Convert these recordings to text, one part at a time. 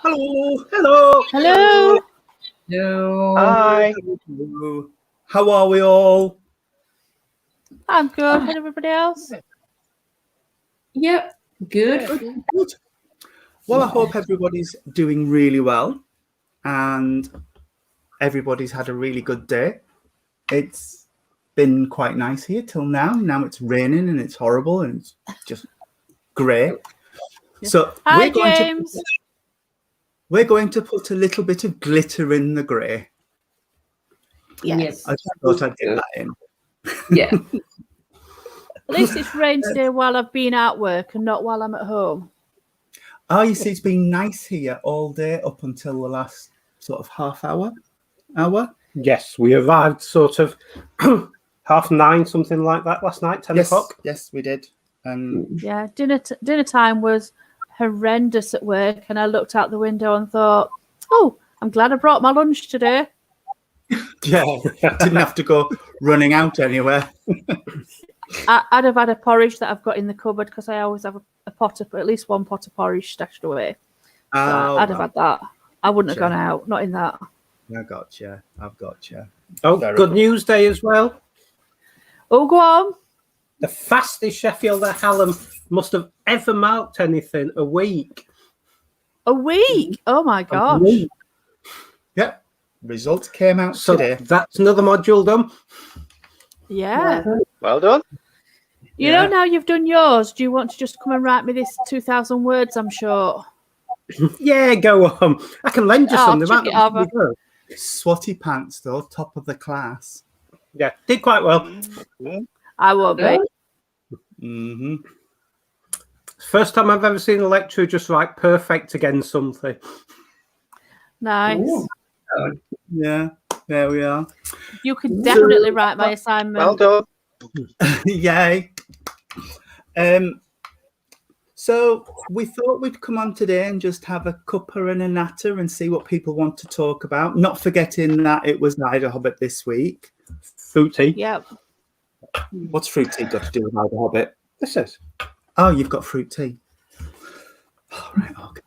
Hello. Hello. Hello. Hello. Hi. How are we all? I'm good. And everybody else? Yep. Good. Good. Well, I hope everybody's doing really well and everybody's had a really good day. It's been quite nice here till now. Now it's raining and it's horrible and it's just grey. So Hi, James. We're going to put a little bit of glitter in the grey. Yes. I just thought I'd get that in. Yeah. At least it's rained today while I've been at work and not while I'm at home. Oh, you see, it's been nice here all day up until the last sort of half hour. Yes, we arrived sort of 9:30, something like that last night, 10 o'clock. Yes, we did. Yeah, dinner time was horrendous at work, and I looked out the window and thought, "Oh, I'm glad I brought my lunch today." Yeah, didn't have to go running out anywhere. I'd have had a porridge that I've got in the cupboard because I always have at least one pot of porridge stashed away. So I'd have had that. I wouldn't have gone out, not in that. I've got you. Oh, good news day as well. Oh, go on. The fastest Sheffield at Hallam must have ever marked anything a week. A week? Oh my gosh. Yeah. Results came out today. That's another module done. Yeah. Well done. You know, now you've done yours, do you want to just come and write me this 2,000 words, I'm sure? Yeah, go on. I can lend you some. Swatty pants, though, top of the class. Yeah, did quite well. I won't be. Mm-hmm. First time I've ever seen a lecturer just write perfect against something. Nice. Ooh. Yeah, there we are. You could definitely write my assignment. Well done. Yay. So we thought we'd come on today and just have a cuppa and a natter and see what people want to talk about. Not forgetting that it was Ida Hobbit this week. Fruit tea. Yep. What's fruit tea got to do with Ida Hobbit? This is. Oh, you've got fruit tea. All right, okay.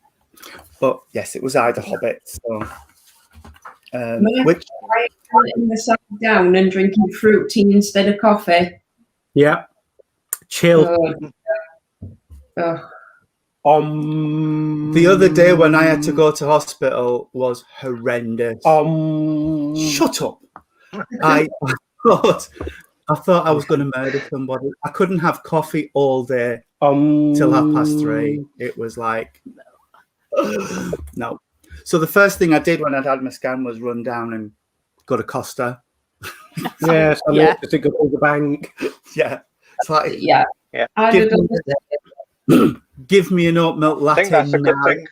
But yes, it was Ida Hobbit. So, which Letting myself down and drinking fruit tea instead of coffee. Yeah. Chill. the other day when I had to go to hospital was horrendous. Shut up. I thought I was going to murder somebody. I couldn't have coffee all day till 3:30. It was like, no. So the first thing I did when I'd had my scan was run down and got a Costa. Yes, I mean, to go to the bank. Yeah. It's like, Yeah. give me an oat milk latte. I think that's a good thing.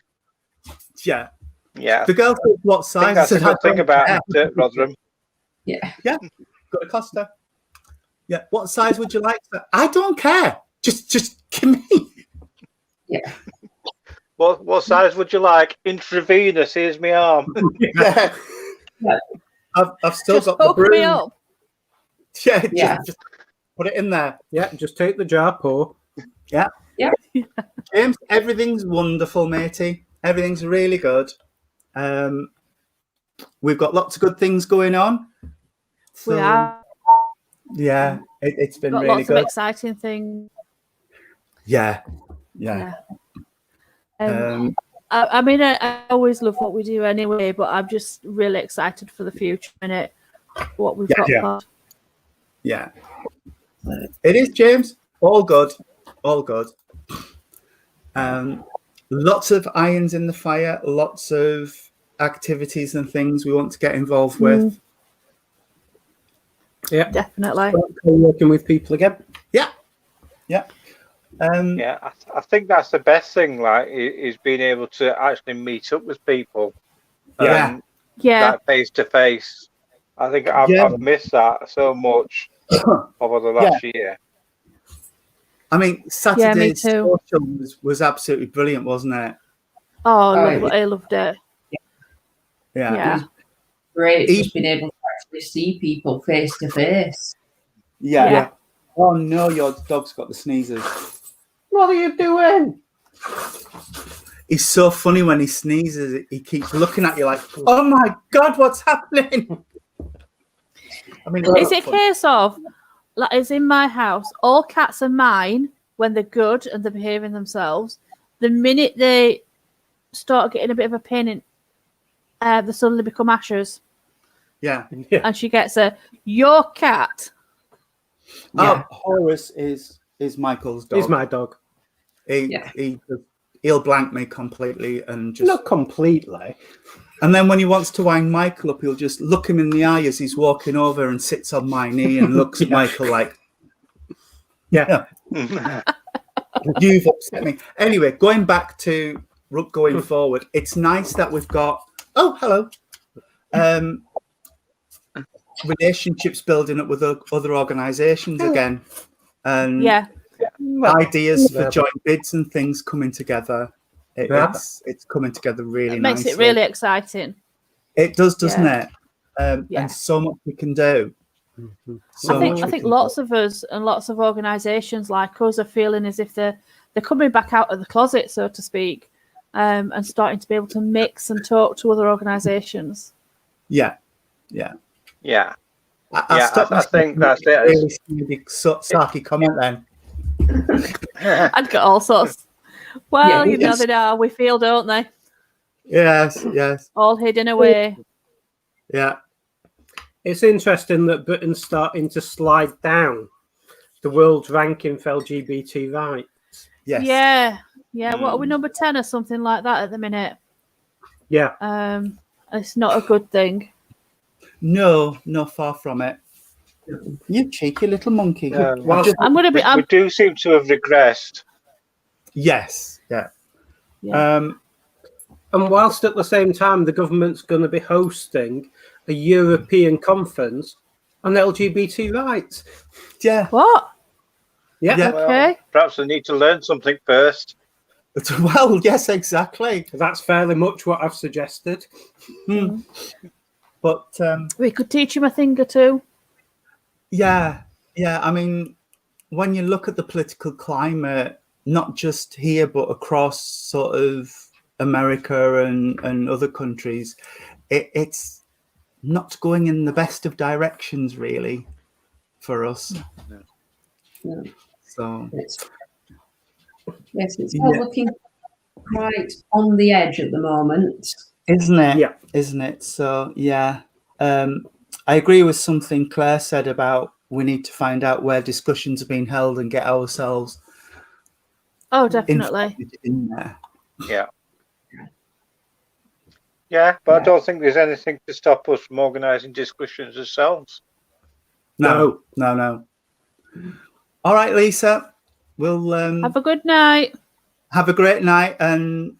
Yeah. Yeah. The girl said, what size? I think that's a good thing about Rotherham. Yeah. Yeah. Got a Costa. Yeah. What size would you like? I don't care. Just give me. Yeah. What size would you like? Intravenous. Here's my arm. Yeah. I've still Just got the hook me broom. up. Yeah. Just put it in there. Yeah, just take the jar, pour. Yeah. Yeah. James, everything's wonderful, matey. Everything's really good. We've got lots of good things going on. So, We are. Yeah, it's been Got really lots good. of exciting things. Yeah. I mean, I always love what we do anyway, but I'm just really excited for the future and what we've got planned. Yeah. It is, James. All good. Lots of irons in the fire, lots of activities and things we want to get involved with. Yeah, definitely. Working with people again. Yeah. I think that's the best thing. Like, is being able to actually meet up with people. Yeah. Like face to face. I think I've missed that so much over the last year. I mean, Saturday's me too. social was absolutely brilliant, wasn't it? Oh, I loved it. Yeah. It was great just being able to actually see people face to face. Yeah. Oh no, your dog's got the sneezers. What are you doing? He's so funny when he sneezes. He keeps looking at you like, "Oh my God, what's happening?" I mean, is it a case of, like, as in my house, all cats are mine when they're good and they're behaving themselves. The minute they start getting a bit of a pain in, they suddenly become Asher's. Yeah. And she gets your cat. Yeah. Horace is Michael's dog. He's my dog. He'll blank me completely and just not completely. And then when he wants to wind Michael up, he'll just look him in the eye as he's walking over and sits on my knee and looks at Michael like, "Yeah, you've upset me." Anyway, going back to going forward, it's nice that we've got relationships building up with other organisations again, and ideas for joint bids and things coming together. It's coming together really it nicely. makes it really exciting. It does, doesn't it? And so much we can do. I think lots of us and lots of organisations like us are feeling as if they're coming back out of the closet, so to speak, and starting to be able to mix and talk to other organisations. I think that's it. Really sarky comment then. I'd got all sorts. Well, you know they are. We feel, don't they? Yes. All hidden away. Yeah. It's interesting that Britain's starting to slide down the world's ranking for LGBT rights. Yes. Yeah. What are we, number 10 or something like that at the minute? Yeah. It's not a good thing. No, far from it. You cheeky little monkey. We do seem to have regressed. Yes. Yeah. And whilst at the same time the government's going to be hosting a European conference on LGBT rights. Yeah. What? Yeah. Well, okay. Perhaps we need to learn something first. Well, yes, exactly. That's fairly much what I've suggested. But we could teach him a thing or two. Yeah. I mean, when you look at the political climate, not just here but across sort of America and other countries, it's not going in the best of directions, really, for us. No. So yes, it's all looking quite on the edge at the moment, isn't it? Yeah, isn't it? So I agree with something Claire said about we need to find out where discussions are being held and get ourselves definitely in there. Yeah, but I don't think there's anything to stop us from organising discussions ourselves. No. All right, Lisa. We'll have a good night. Have a great night. And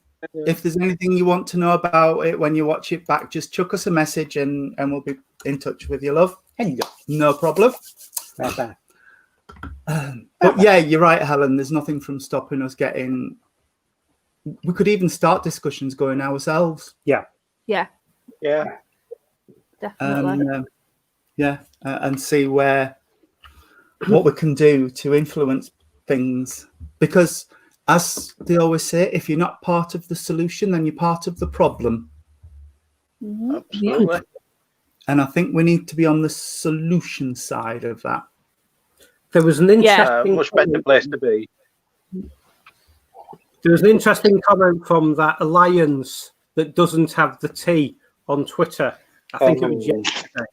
if there's anything you want to know about it when you watch it back, just chuck us a message and we'll be in touch with you, love. No problem. But yeah, you're right, Helen. There's nothing from stopping us getting. We could even start discussions going ourselves. Yeah. Definitely. And see what we can do to influence things. Because, as they always say, if you're not part of the solution, then you're part of the problem. Mm-hmm. Absolutely. And I think we need to be on the solution side of that. There was an interesting much better place to be. There was an interesting comment from that alliance that doesn't have the T on Twitter. I think it was yesterday.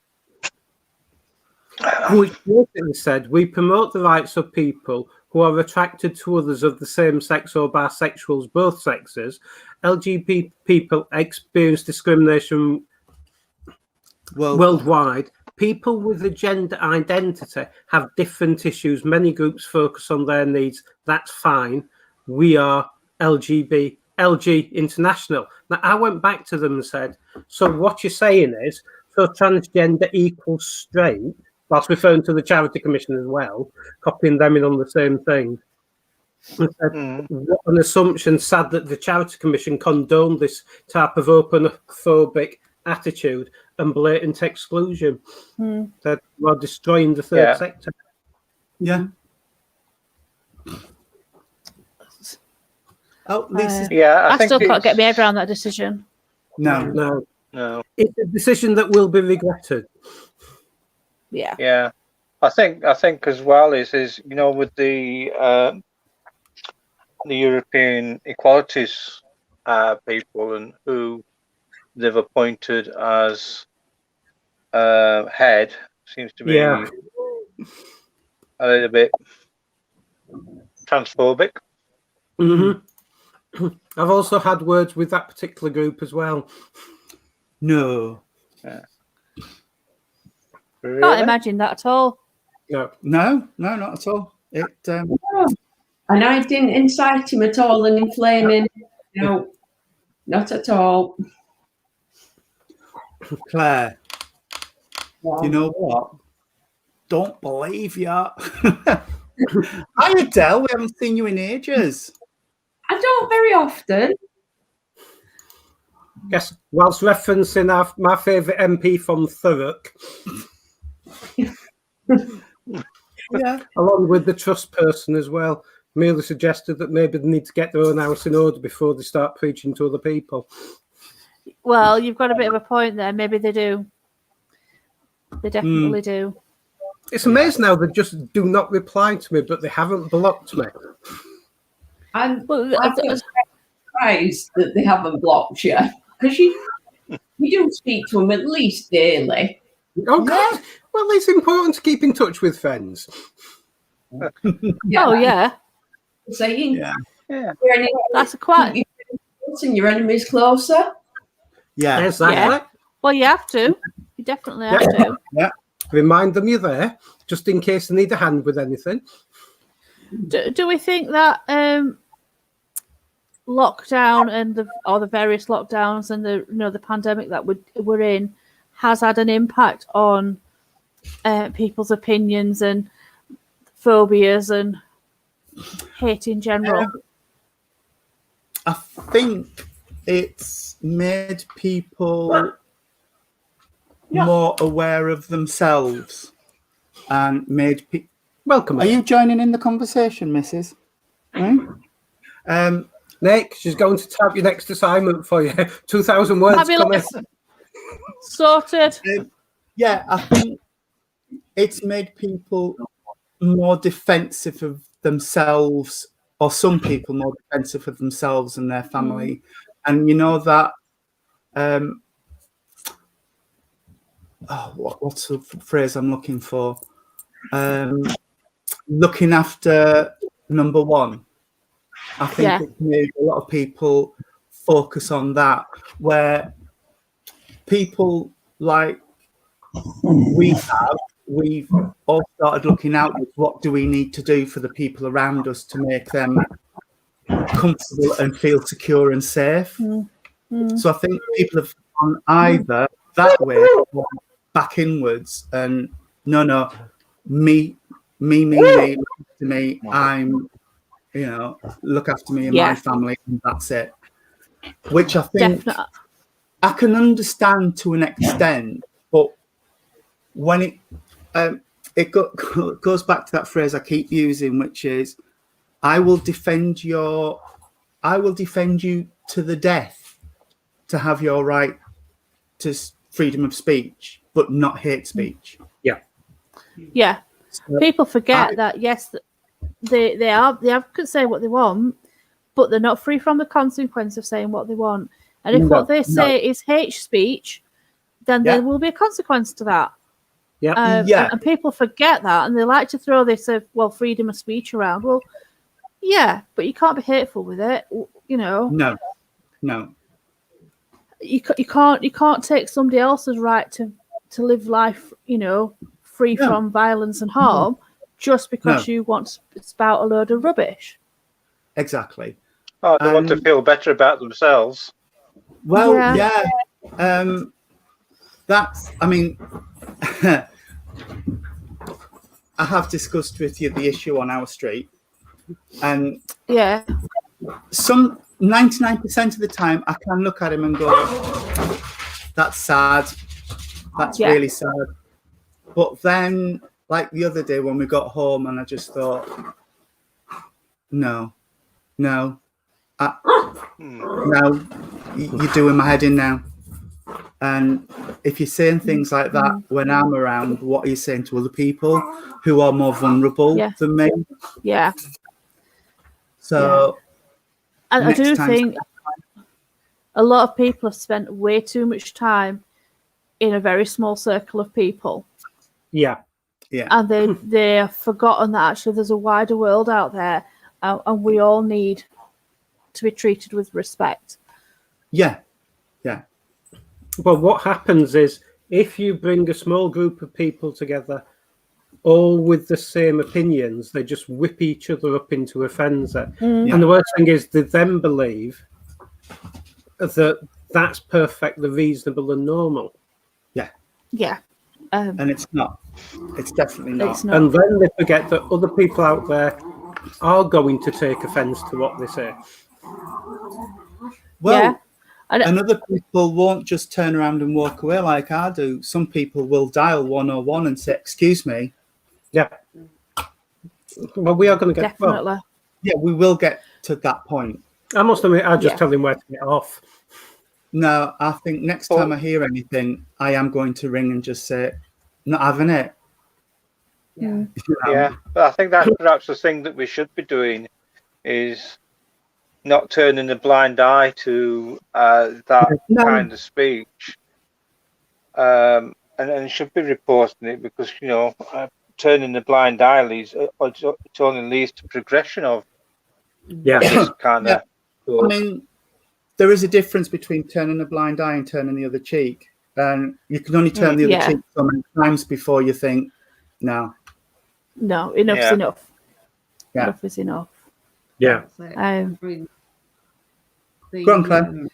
Which basically said, we promote the rights of people who are attracted to others of the same sex or bisexuals, both sexes. LGBT people experience discrimination worldwide. People with a gender identity have different issues. Many groups focus on their needs. That's fine. We are LG International. Now, I went back to them and said, so what you're saying is, so transgender equals straight, whilst referring to the Charity Commission as well, copying them in on the same thing. And said, what an assumption, sad that the Charity Commission condoned this type of openophobic attitude and blatant exclusion. That we're destroying the third sector. Yeah. Oh, Lisa. Yeah, I still can't get my head around that decision. No. It's a decision that will be regretted. Yeah. Yeah, I think as well is with the European equalities people and who they've appointed as head seems to be a little bit transphobic. Mm-hmm. I've also had words with that particular group as well. No. Yeah. Can't Really? imagine that at all. No, not at all. It. And I didn't incite him at all and inflame him. No, not at all. Claire, Wow. you know what? Don't believe you. Hi, Adele. We haven't seen you in ages. I don't very often. Yes, whilst referencing my favourite MP from Thurrock. Yeah. Along with the trust person as well. Merely suggested that maybe they need to get their own house in order before they start preaching to other people. Well, you've got a bit of a point there. Maybe they do. They definitely do. It's amazing how they just do not reply to me, but they haven't blocked me. I'm surprised that they haven't blocked you, because you do speak to them at least daily. Oh, God. Well, it's important to keep in touch with friends. Yeah. Oh, yeah. Saying, Yeah. That's a quite. And your enemy's closer. Yeah. Exactly. Yeah. Well, you have to. You definitely have to. Yeah. Remind them you're there, just in case they need a hand with anything. Do we think that lockdown and the various lockdowns and the pandemic that we're in has had an impact on people's opinions and phobias and hate in general? I think it's made people more aware of themselves and made people. Welcome. Are you joining in the conversation, Mrs.? Nick, she's going to type your next assignment for you. 2,000 words. Fabulous. Sorted. Yeah, I think it's made people more defensive of themselves, or some people more defensive of themselves and their family. And you know that what's the phrase I'm looking for? Looking after number one. I think it made a lot of people focus on that, where people like we've all started looking out with what do we need to do for the people around us to make them comfortable and feel secure and safe. So I think people have gone either that way or back inwards and no, me, look after me, I'm, look after me and my family, and that's it. Which I think I can understand to an extent, but when it goes back to that phrase I keep using, which is, I will defend you to the death to have your right to freedom of speech, but not hate speech. Yeah. So people forget that they can say what they want, but they're not free from the consequence of saying what they want. And if what they say is hate speech, then there will be a consequence to that. And people forget that, and they like to throw this freedom of speech around. Well, yeah, but you can't be hateful with it. No. You can't take somebody else's right to live life, free from violence and harm, just because you want to spout a load of rubbish. Exactly. Oh, they want to feel better about themselves. Well, that's, I mean, I have discussed with you the issue on our street, and some 99% of the time I can look at him and go, that's sad, that's really sad. But then, like the other day when we got home, and I just thought, no, Now you're doing my head in now. And if you're saying things like that when I'm around, what are you saying to other people who are more vulnerable than me? Yeah. So I do think a lot of people have spent way too much time in a very small circle of people. Yeah. And they have forgotten that actually there's a wider world out there, and we all need to be treated with respect. Yeah. Well, what happens is if you bring a small group of people together, all with the same opinions, they just whip each other up into a frenzy. And the worst thing is they then believe that that's perfectly reasonable and normal. Yeah. And it's not. It's definitely not. It's not. And then they forget that other people out there are going to take offence to what they say. Well, and other people won't just turn around and walk away like I do. Some people will dial 101 and say, "Excuse me." Yeah. Well, we are going to get definitely. Well, yeah, we will get to that point. I must admit, I just tell him where to get off. No, I think next time I hear anything, I am going to ring and just say, "Not having it." Yeah, but I think that's perhaps the thing that we should be doing is not turning a blind eye to that kind of speech, and should be reporting it because turning a blind eye it only leads to progression of this kind of. I mean, there is a difference between turning a blind eye and turning the other cheek, and you can only turn the other cheek so many times before you think, no, enough's enough. Yeah. Enough is enough. Yeah. The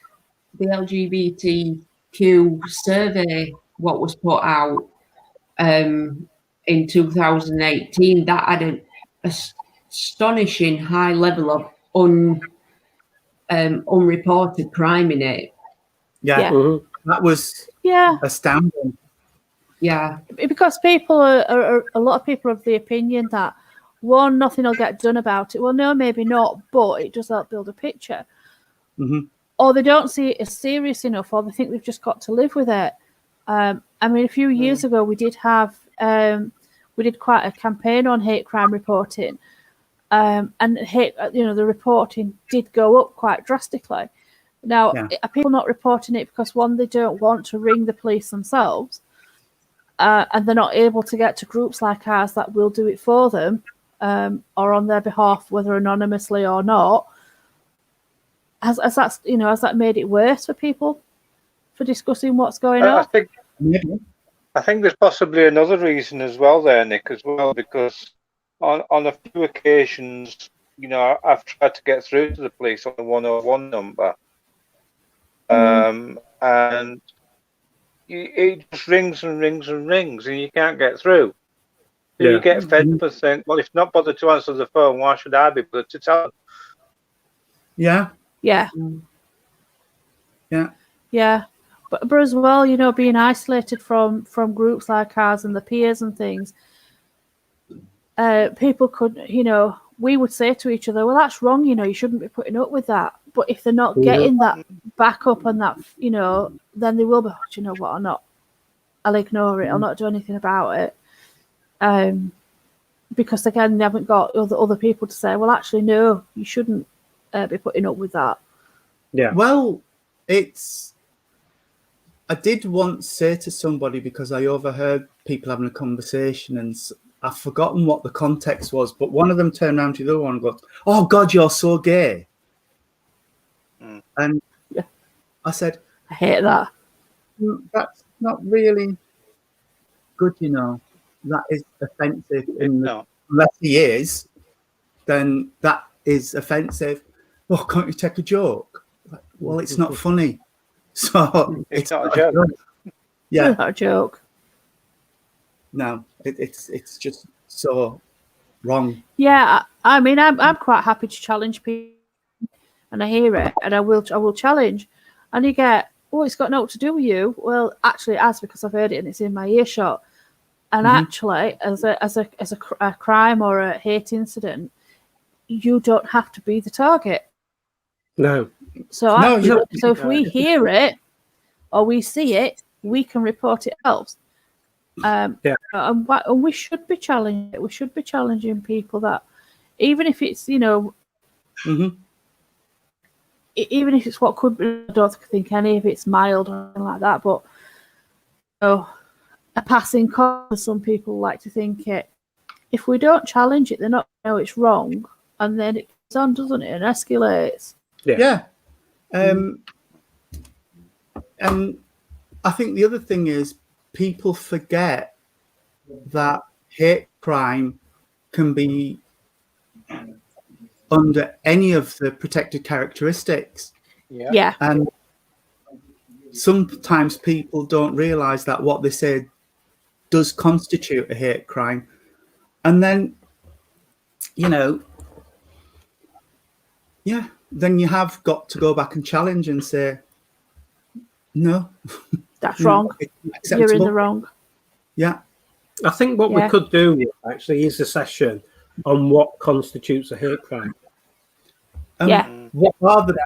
LGBTQ survey, what was put out in 2018, that had an astonishing high level of unreported crime in it. Yeah. That was astounding. Yeah, because people are a lot of people of the opinion that one, nothing will get done about it. Well, no, maybe not, but it does help build a picture. Or they don't see it as serious enough, or they think they've just got to live with it. I mean, a few years ago, we did have we did quite a campaign on hate crime reporting, and hate, the reporting did go up quite drastically. Now, are people not reporting it because one, they don't want to ring the police themselves, and they're not able to get to groups like ours that will do it for them, or on their behalf, whether anonymously or not? Has that made it worse for people for discussing what's going on? I think there's possibly another reason as well there, Nick, as well, because on a few occasions, I've tried to get through to the police on the 101 number, and it just rings and rings and rings, and you can't get through. So you get fed up and think, well, if not bothered to answer the phone, why should I be bothered to tell them? Yeah. But as well, being isolated from groups like ours and the peers and things, people could, we would say to each other, well, that's wrong, you shouldn't be putting up with that. But if they're not getting that backup and that, then they will be, you know what, I'll ignore it, I'll not do anything about it. Because again, they haven't got other people to say, well, actually, no, you shouldn't be putting up with that. Yeah. Well, I did once say to somebody, because I overheard people having a conversation and I've forgotten what the context was, but one of them turned around to the other one and goes, "Oh God, you're so gay." And I said, I hate that. That's not really good, That is offensive. Unless he is, then that is offensive. Well, can't you take a joke? Well, it's not funny. So it's not a joke. Yeah, it's not a joke. No, it's just so wrong. Yeah, I mean, I'm quite happy to challenge people, and I hear it, and I will challenge, and you get, oh, it's got nothing to do with you. Well, actually, it has, because I've heard it and it's in my earshot. And actually, as a crime or a hate incident, you don't have to be the target. No. So, No, so if we hear it or we see it, we can report it ourselves. And we should be challenging it. We should be challenging people that, even if it's, even if it's what could be, I don't think any of it's mild or anything like that, but a passing comment, some people like to think it. If we don't challenge it, they're not going to know it's wrong, and then it goes on, doesn't it, and escalates. Yeah. And I think the other thing is people forget that hate crime can be under any of the protected characteristics. Yeah. And sometimes people don't realise that what they say does constitute a hate crime. And then, then you have got to go back and challenge and say, no. That's wrong. You're in the wrong. Yeah. I think what we could do actually is a session on what constitutes a hate crime. What are the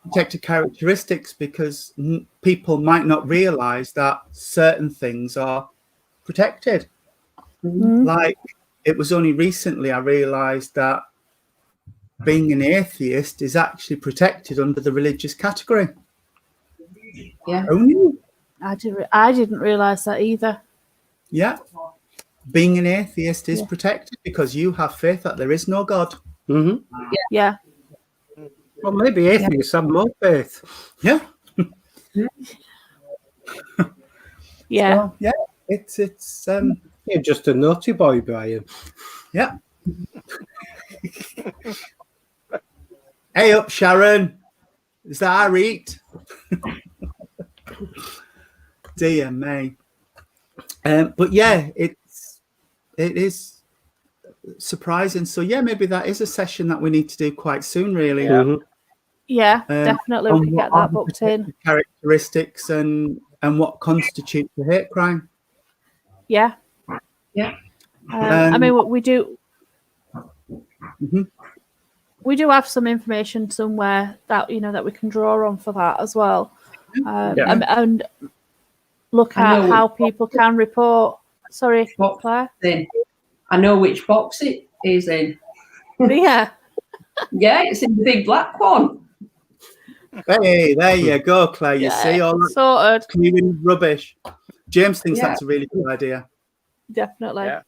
protected characteristics? Because people might not realise that certain things are protected. Like, it was only recently I realised that being an atheist is actually protected under the religious category. Yeah. I didn't realise that either. Yeah. Being an atheist is protected because you have faith that there is no God. Yeah. Well, maybe atheists have more faith. Yeah. Yeah. So, it's you're just a naughty boy, Brian. Yeah. Hey up, Sharon. Is that our eat? Dear me. But yeah, it is surprising. So yeah, maybe that is a session that we need to do quite soon, really. Yeah, definitely. We can get that booked in. Characteristics and what constitutes a hate crime. Yeah. Yeah. I mean, we do. We do have some information somewhere that that we can draw on for that as well, and look at how people can report. Sorry, Claire. I know which box it is in. Yeah. Yeah, it's in the big black one. Hey, there you go, Claire. You see all that sorted. clearing rubbish. James thinks that's a really good idea. Definitely. Yeah.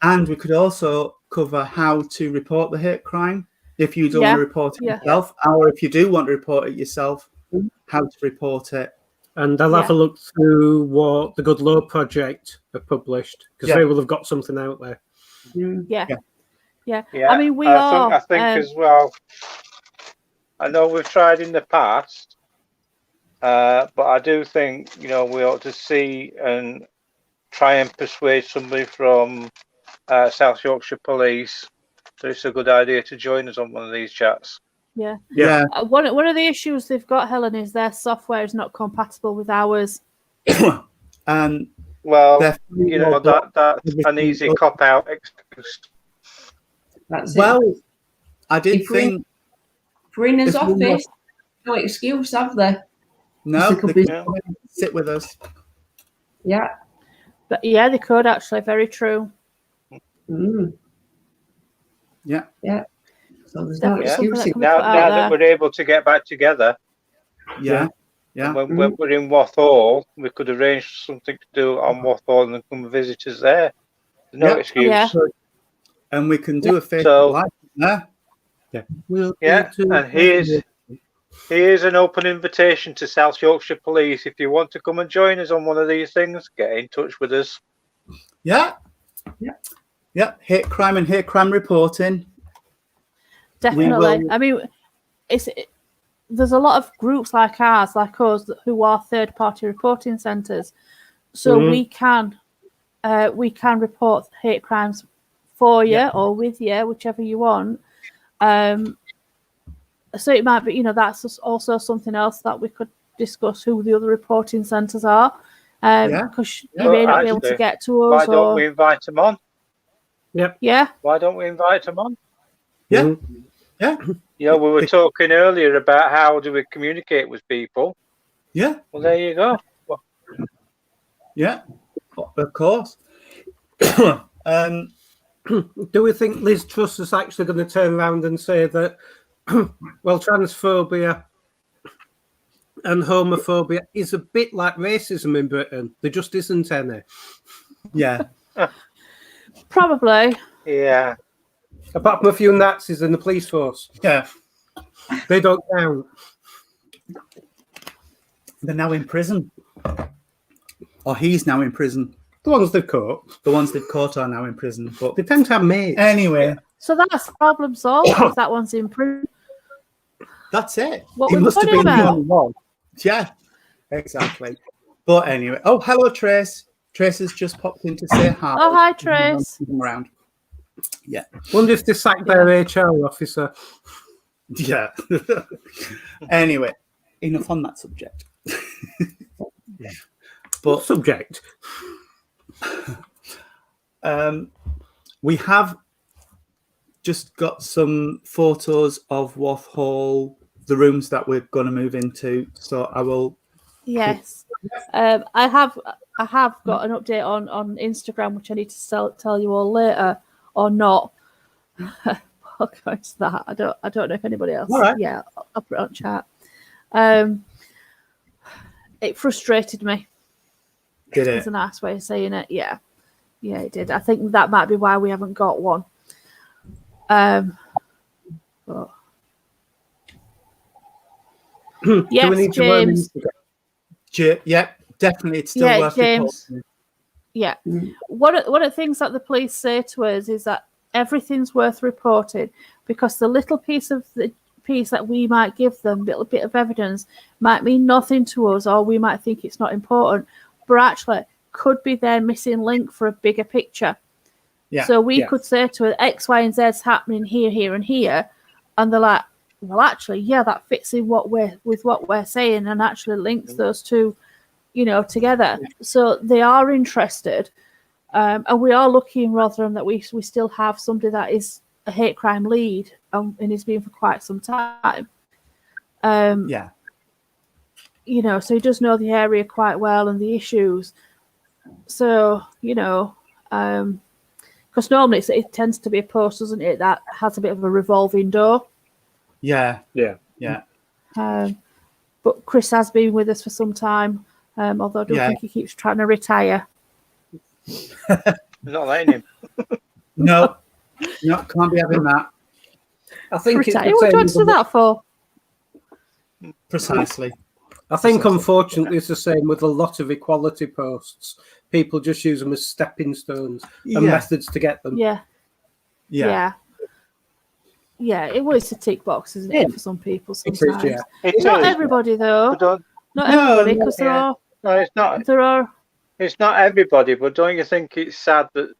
And we could also cover how to report the hate crime if you don't want to report it yourself, or if you do want to report it yourself, how to report it. And I'll have a look through what the Good Law Project have published, because they will have got something out there. Yeah. I mean, I think as well. I know we've tried in the past, but I do think we ought to see and try and persuade somebody from South Yorkshire Police that it's a good idea to join us on one of these chats. Yeah. One of the issues they've got, Helen, is their software is not compatible with ours. And that's an easy cop out excuse. That's it. I did think for in his office, no excuse, have they? No, they can sit with us. Yeah. But yeah, they could actually. Very true. Yeah. So there's no excuse. Now that we're able to get back together. Yeah. When we're in Wathall, we could arrange something to do on Wathall and then come and visit us there. There's no excuse. Yeah. And we can do a Facebook Live there. And here's an open invitation to South Yorkshire Police. If you want to come and join us on one of these things, get in touch with us. Yeah. Hate crime and hate crime reporting. Definitely. I mean, there's a lot of groups like ours, like us, who are third-party reporting centres. So we can report hate crimes for you or with you, whichever you want. So it might be, that's also something else that we could discuss who the other reporting centres are, because you may not be able to get to us. Why don't we invite them on? Yep. Yeah. Why don't we invite them on? Yeah. Yeah. You know, we were talking earlier about how do we communicate with people. Yeah. Well, there you go. Yeah, of course. Do we think Liz Truss is actually going to turn around and say that, well, transphobia and homophobia is a bit like racism in Britain? There just isn't any. Yeah. Probably. Yeah. Apart from a few Nazis in the police force. Yeah. They don't count. They're now in prison. Or he's now in prison. The ones they've caught. The ones they've caught are now in prison. But they tend to have mates. Anyway. So that's the problem solved if that one's in prison. That's it. What it we must have been about? the only one. Yeah, exactly. But anyway. Oh, hello, Trace. Trace has just popped in to say hi. Oh, hi, Trace. Around. Yeah. Wonder if they sacked their HR officer. Yeah. Anyway, enough on that subject. But subject. We have just got some photos of Wath Hall, the rooms that we're going to move into. So I will. Yes, I have got an update on Instagram, which I need to tell you all later, or not. I'll go into that. I don't know if anybody else. All right. Yeah, I'll put it on chat. It frustrated me. Did it? It's a nice way of saying it. Yeah, it did. I think that might be why we haven't got one. But yes, Do we need James. Yeah, definitely. It's still worth James. reporting. Yeah. One of the things that the police say to us is that everything's worth reporting, because the little piece that we might give them, little bit of evidence, might mean nothing to us, or we might think it's not important, but actually could be their missing link for a bigger picture. Yeah. So we could say to her, X, Y, and Z is happening here, here, and here, and they're like, well, actually, yeah, that fits in what we're saying, and actually links those two, together. So they are interested, and we are lucky in Rotherham that we still have somebody that is a hate crime lead, and has been for quite some time. Yeah. So he does know the area quite well and the issues. So, because normally it tends to be a post, doesn't it, that has a bit of a revolving door. Yeah. But Chris has been with us for some time, although I don't think he keeps trying to retire. Not letting him. No, can't be having that. I think retire. What do you want to do that for? Precisely. I think, unfortunately, it's the same with a lot of equality posts. People just use them as stepping stones and methods to get them. Yeah. It was a tick box, isn't it, for some people sometimes? It is, Not everybody, though. Not everybody, because there are. No, it's not. There are. It's not everybody, but don't you think it's sad that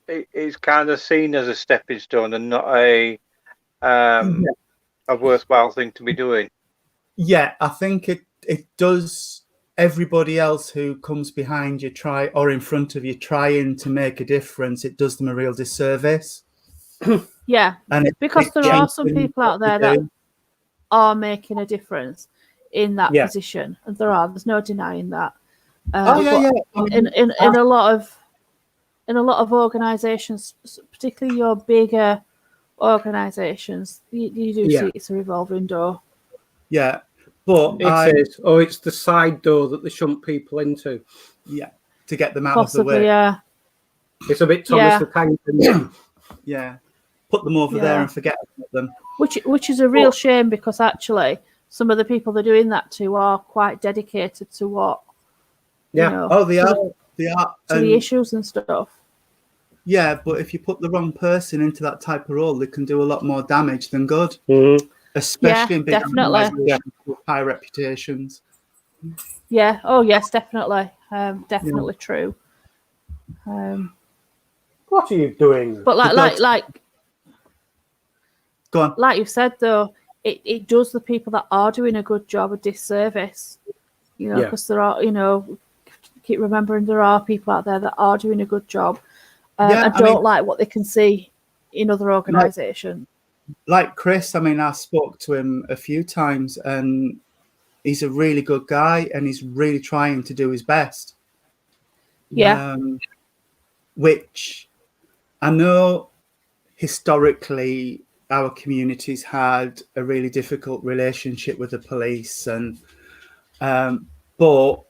it's kind of seen as a stepping stone and not a worthwhile thing to be doing? Yeah, I think it does. Everybody else who comes behind you or in front of you trying to make a difference, it does them a real disservice. Yeah, because there are some people out there that are making a difference in that position, and there's no denying that. In a lot of organisations, particularly your bigger organisations, you do see it's a revolving door. Yeah, but it's the side door that they shunt people into. Yeah, to get them out Possibly, of the way. Yeah, it's a bit Thomas the Tank. Yeah, put them over there and forget about them. Which is a real shame, because actually some of the people they're doing that to are quite dedicated to what. They are. They are to the issues and stuff. Yeah, but if you put the wrong person into that type of role, they can do a lot more damage than good. Especially in big organizations with high reputations. Yeah. Oh, yes, definitely. Definitely true. What are you doing? But like go on. Like you said, though, it does the people that are doing a good job a disservice. Because there are, keep remembering there are people out there that are doing a good job and don't like what they can see in other organisations. like Chris, I mean, I spoke to him a few times, and he's a really good guy, and he's really trying to do his best. Yeah. Which I know historically our communities had a really difficult relationship with the police, and but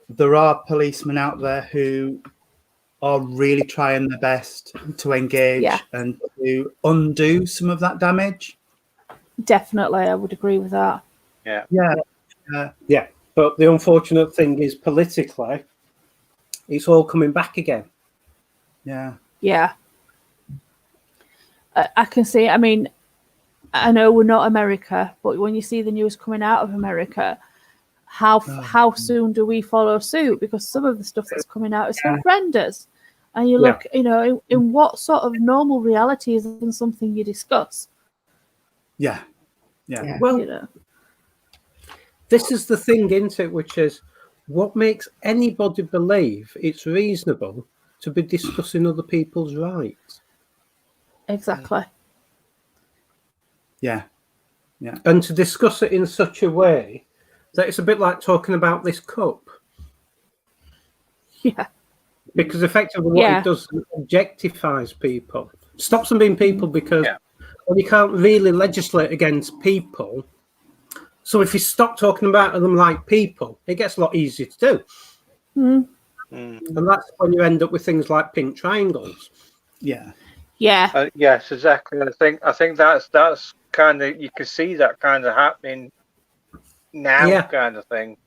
there are policemen out there who are really trying their best to engage and to undo some of that damage. Definitely, I would agree with that. Yeah. But the unfortunate thing is, politically, it's all coming back again. Yeah. I can see. I mean, I know we're not America, but when you see the news coming out of America, how soon do we follow suit? Because some of the stuff that's coming out is horrendous. And you look, you know, in what sort of normal reality is something you discuss? Yeah. Well, you know. This is the thing, isn't it? Which is what makes anybody believe it's reasonable to be discussing other people's rights. Exactly. Yeah. And to discuss it in such a way that it's a bit like talking about this cup. Yeah. Because effectively what it does objectifies people. Stops them being people because well, you can't really legislate against people. So if you stop talking about them like people, it gets a lot easier to do. And that's when you end up with things like pink triangles. Yeah. Yes, exactly. I think that's kind of, you can see that kind of happening now, kind of thing.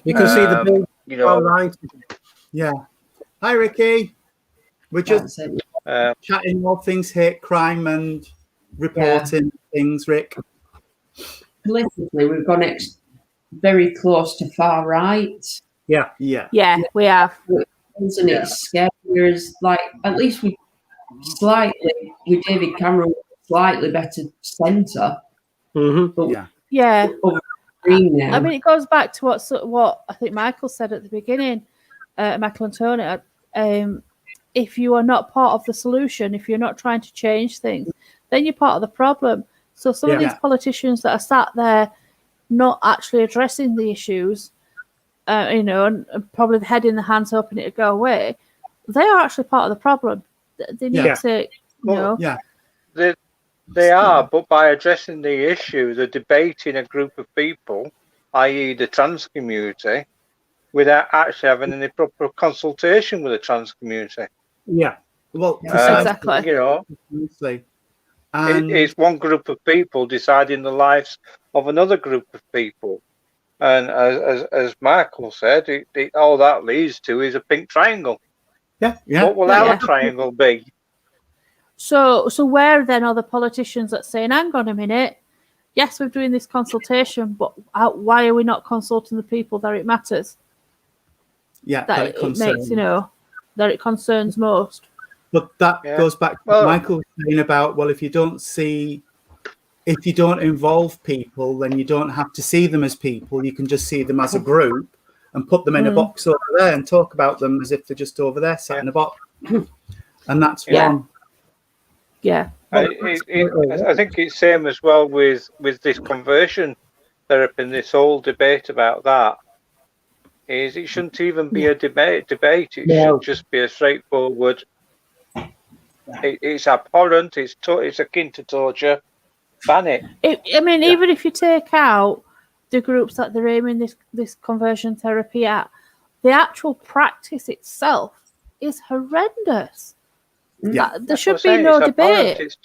You can see the big, you know. all right. Yeah. Hi, Ricky. We're just chatting all things hate crime and reporting things, Rick. Politically, we've gone very close to far right. Yeah, we have. Isn't it scary? There's like, at least with David Cameron, slightly better centre. But I mean, it goes back to what I think Michael said at the beginning, Michael and Tony. If you are not part of the solution, if you're not trying to change things, then you're part of the problem. So some of these politicians that are sat there not actually addressing the issues, you know, and probably the head in the hands hoping it to go away, they are actually part of the problem. They need to, you know. They are, but by addressing the issue, they're debating a group of people, i.e. the trans community, without actually having any proper consultation with the trans community. Yeah. Well, exactly. You know, and it's one group of people deciding the lives of another group of people. And as Michael said, all that leads to is a pink triangle. What will our triangle be? So where then are the politicians that saying, hang on a minute, yes, we're doing this consultation, but why are we not consulting the people that it matters? That it makes, you know, that it concerns most. But that goes back to what Michael was saying about, well, if you don't involve people, then you don't have to see them as people. You can just see them as a group and put them in a box over there and talk about them as if they're just over there sat in a box. And that's one. Yeah. I think it's same as well with this conversion therapy and this whole debate about that. Is it shouldn't even be a debate. It should just be a straightforward. It's abhorrent. It's akin to torture. Ban it. Even if you take out the groups that they're aiming this conversion therapy at, the actual practice itself is horrendous. There should be no debate.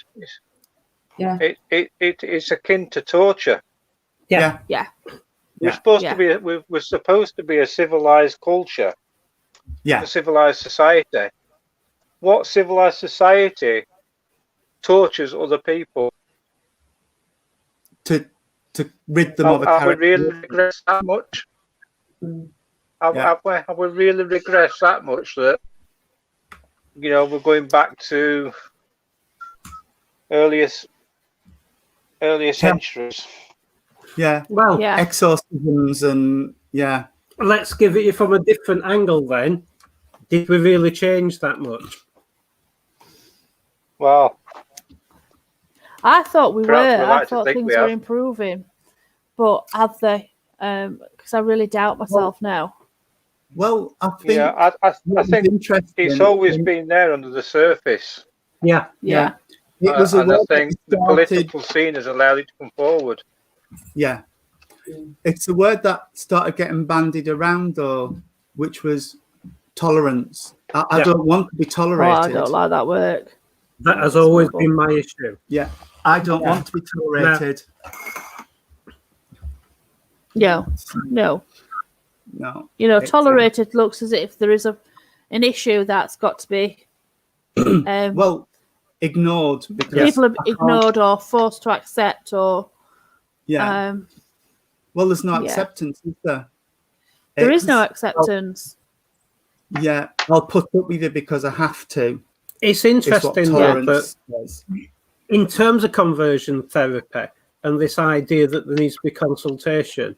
It's akin to torture. Yeah. We're supposed to be a civilized culture. A civilized society. What civilized society tortures other people? To rid them of a character. Have we really regressed that much? Have we really regressed that much that, you know, we're going back to earlier centuries? Well, exorcisms and Let's give it from a different angle then. Did we really change that much? Well, I thought we were. Perhaps we like I to thought think things we were have. improving, but have they? Because I really doubt myself now. Well, I think Yeah, I think it's always been there under the surface. Yeah. Yeah. It was a And I word think that the started, political scene has allowed it to come forward. yeah. It's a word that started getting bandied around, though, which was tolerance. I don't want to be Oh, tolerated. I don't like that word. That has always been my issue. Yeah, I don't want to be tolerated. No. No. You know, tolerated looks as if there is an issue that's got to be well, ignored because people are ignored or forced to accept, or well, there's no acceptance, is there? There is no acceptance. Yeah, I'll put up with it because I have to. It's interesting that in terms of conversion therapy and this idea that there needs to be consultation,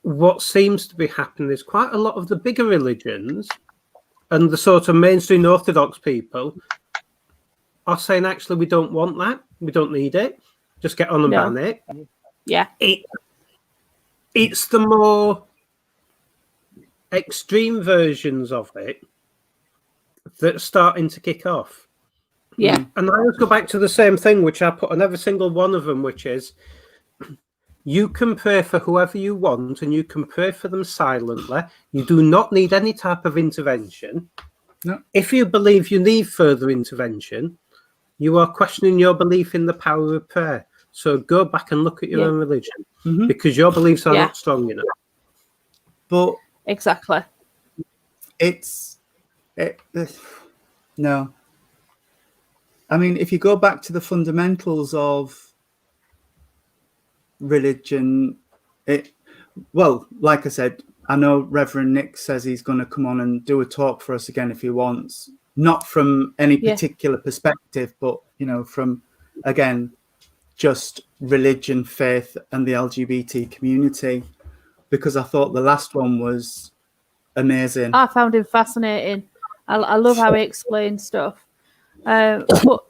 what seems to be happening is quite a lot of the bigger religions and the sort of mainstream Orthodox people are saying, actually, we don't want that. We don't need it. Just get on and ban it. Yeah. It's the more extreme versions of it that are starting to kick off. Yeah. And I always go back to the same thing, which I put on every single one of them, which is you can pray for whoever you want and you can pray for them silently. You do not need any type of intervention. No. If you believe you need further intervention, you are questioning your belief in the power of prayer. So go back and look at your own religion because your beliefs are not strong enough. But exactly. No. I mean, if you go back to the fundamentals of religion, like I said, I know Reverend Nick says he's going to come on and do a talk for us again if he wants, not from any particular perspective, but, from, again, just religion, faith, and the LGBT community, because I thought the last one was amazing. I found him fascinating. I love how he explains stuff. But,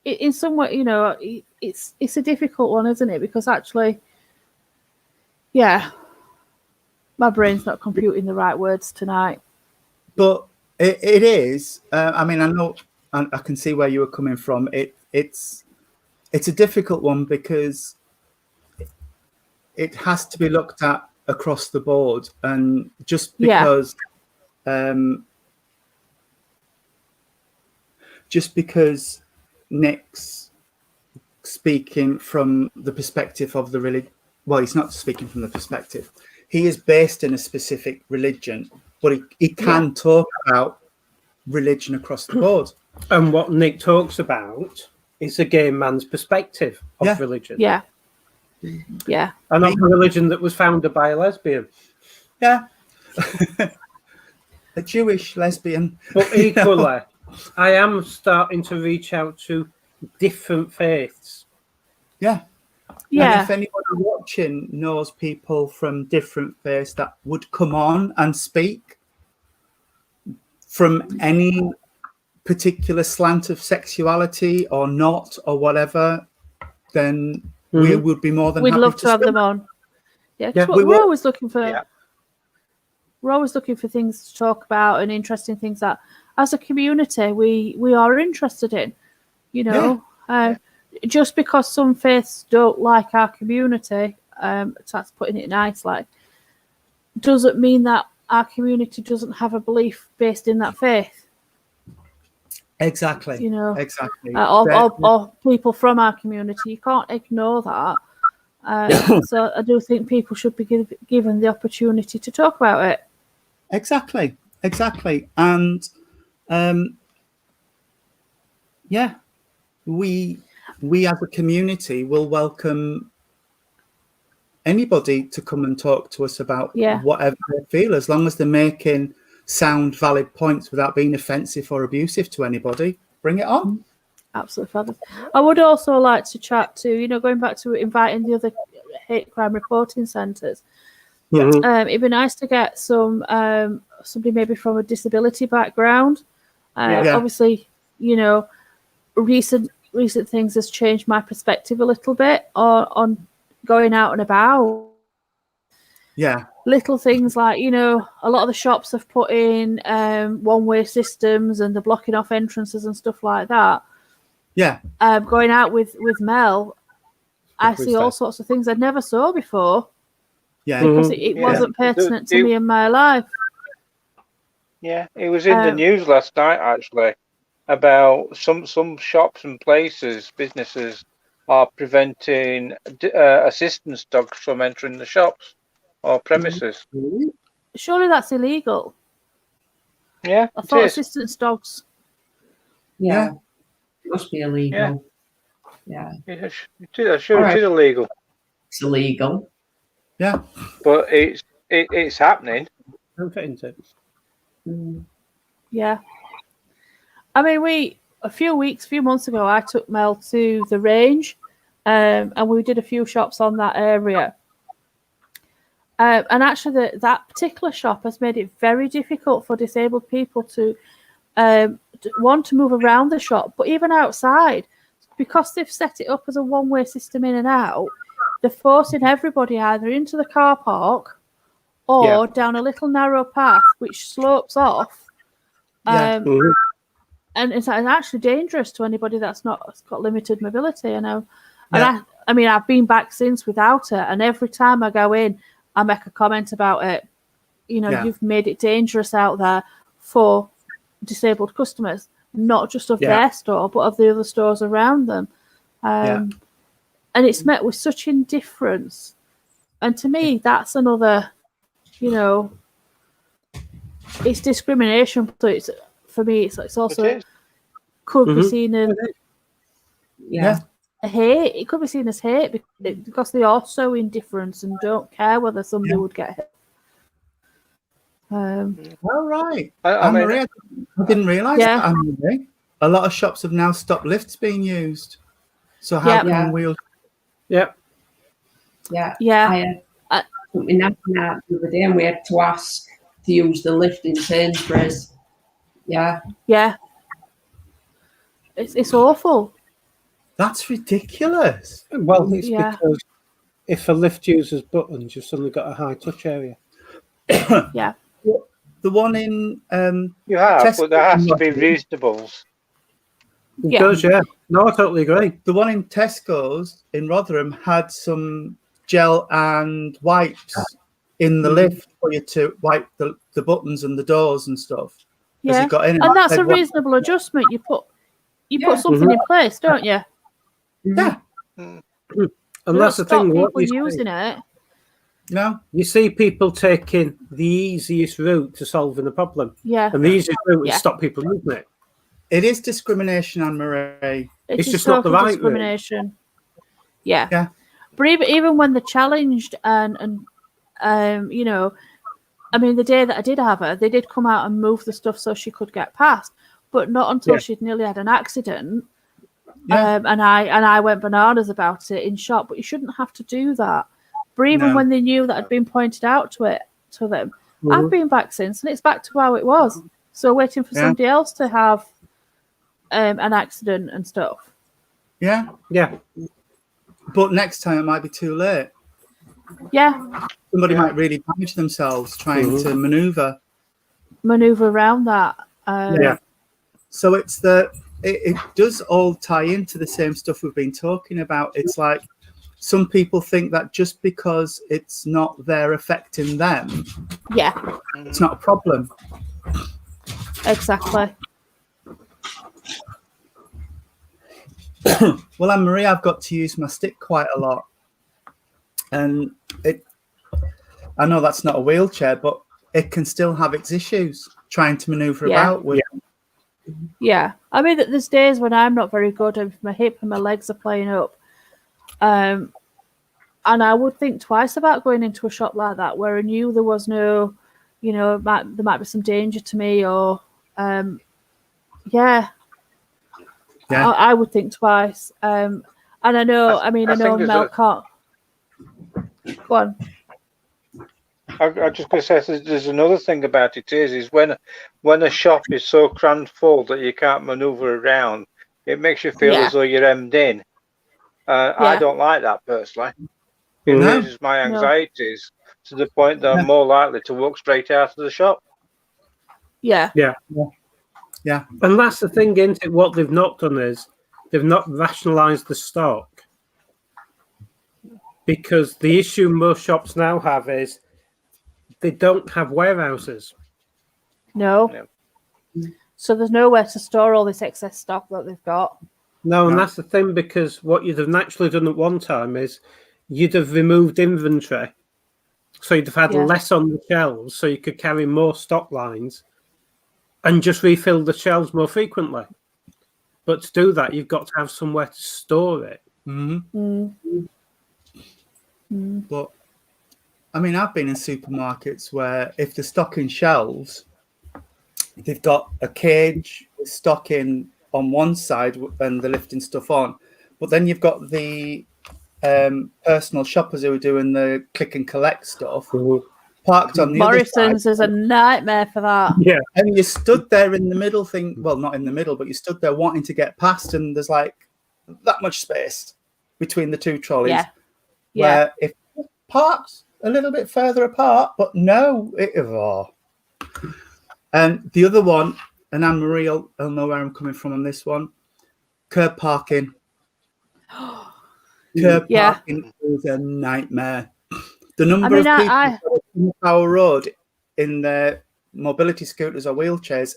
in some way, it's a difficult one, isn't it? Because actually, my brain's not computing the right words tonight. But it is. I mean, I know, I can see where you were coming from. It's a difficult one because it has to be looked at across the board, and just because Nick's speaking from the perspective of the religion, well, he's not speaking from the perspective. He is based in a specific religion, but he can talk about religion across the board. And what Nick talks about is a gay man's perspective of religion. Yeah. And not a religion that was founded by a lesbian. Yeah. A Jewish lesbian. But equally, I am starting to reach out to different faiths. Yeah. Yeah. And if anyone watching knows people from different faiths that would come on and speak from any particular slant of sexuality or not or whatever, then we would be more than happy. We'd love to have them on. Yeah, we're always looking for. We're always looking for things to talk about and interesting things that, as a community, we are interested in. Just because some faiths don't like our community, that's putting it nicely, doesn't mean that our community doesn't have a belief based in that faith. Exactly. Exactly. Or people from our community. You can't ignore that. So I do think people should be given the opportunity to talk about it. Exactly. And we as a community will welcome anybody to come and talk to us about whatever they feel, as long as they're making sound, valid points without being offensive or abusive to anybody. Bring it on. Absolutely fabulous. I would also like to chat to, going back to inviting the other hate crime reporting centres. It'd be nice to get somebody maybe from a disability background. Obviously, recent recent things has changed my perspective a little bit on going out and about. Yeah. Little things like, you know, a lot of the shops have put in one-way systems and they're blocking off entrances and stuff like that. Yeah. Going out with Mel, I see all sorts of things I never saw before. Yeah. Because it wasn't pertinent to me in my life. Yeah, it was in the news last night, actually, about some shops and places, businesses are preventing assistance dogs from entering the shops or premises. Surely that's illegal. Yeah, I thought assistance dogs. Yeah. It must be illegal. Yeah. I'm sure it is illegal. It's illegal. Yeah. But it's happening. Don't fit into it. Yeah. I mean, a few months ago, I took Mel to the range, and we did a few shops on that area. And actually, that particular shop has made it very difficult for disabled people to want to move around the shop, but even outside, because they've set it up as a one-way system in and out, they're forcing everybody either into the car park or down a little narrow path which slopes off. And it's actually dangerous to anybody that's got limited mobility, you know. And I mean, I've been back since without her, and every time I go in, I make a comment about it. You know, you've made it dangerous out there for disabled customers, not just of their store, but of the other stores around them. And it's met with such indifference. And to me, that's another, you know, it's discrimination. So it's, for me, it's also could be seen as hate. It could be seen as hate because they are so indifferent and don't care whether somebody would get hit. All right. I didn't realise that. Anne-Marie. A lot of shops have now stopped lifts being used. So how can we? Yeah. Something happened out the other day, and we had to ask to use the lift in Sainsbury's. Yeah. It's awful. That's ridiculous. Well, it's because if a lift uses buttons, you've suddenly got a high touch area. Yeah. The one in you have, Tesco, but there has to be reasonables. It does, yeah. No, I totally agree. The one in Tesco's in Rotherham had some gel and wipes in the lift for you to wipe the buttons and the doors and stuff. Yeah, as you got in, and that's a reasonable adjustment. You put something in place, don't you? Yeah. And that's the thing. What people using it. No, you see people taking the easiest route to solving a problem. Yeah, and the easiest route is stop people using it. It is discrimination, Anne-Marie. It's just not the right discrimination. route. Yeah. But even when they're challenged and you know, I mean, the day that I did have her, they did come out and move the stuff so she could get past, but not until she'd nearly had an accident. And I went bananas about it in shop. But you shouldn't have to do that. But even when they knew that had been pointed out to them, I've been back since, and it's back to how it was. So waiting for somebody else to have an accident and stuff. Yeah. But next time it might be too late. Yeah. Somebody might really damage themselves trying to maneuver around that. So it does all tie into the same stuff we've been talking about. It's like some people think that just because it's not there affecting them, it's not a problem. Exactly. Well, Anne-Marie, I've got to use my stick quite a lot. And I know that's not a wheelchair, but it can still have its issues trying to maneuver about with. Yeah. I mean, there's days when I'm not very good and my hip and my legs are playing up. And I would think twice about going into a shop like that where I knew there was no, you know, there might be some danger to me or, I would think twice. And I know, I know Mel can't. Go on. I'm just going to say there's another thing about it is when a shop is so crammed full that you can't manoeuvre around, It makes you feel as though you're hemmed in. I don't like that personally. It raises my anxieties to the point that I'm more likely to walk straight out of the shop. Yeah. And that's the thing, isn't it? What they've not done is they've not rationalised the stock. Because the issue most shops now have is they don't have warehouses. No. So there's nowhere to store all this excess stock that they've got. No, and that's the thing, because what you'd have naturally done at one time is you'd have removed inventory. So you'd have had less on the shelves, so you could carry more stock lines and just refill the shelves more frequently. But to do that, you've got to have somewhere to store it. But, I mean, I've been in supermarkets where if the stock in shelves, they've got a cage with stock in on one side and they're lifting stuff on. But then you've got the personal shoppers who are doing the click and collect stuff parked on the Morrison's other is a nightmare for that. Yeah. And you stood there in the middle well, not in the middle, but you stood there wanting to get past, and there's like that much space between the two trolleys. Where if parked a little bit further apart, but no, And the other one, and Anne-Marie will know where I'm coming from on this one, curb parking. Curb parking is a nightmare. The number of people on our road in their mobility scooters or wheelchairs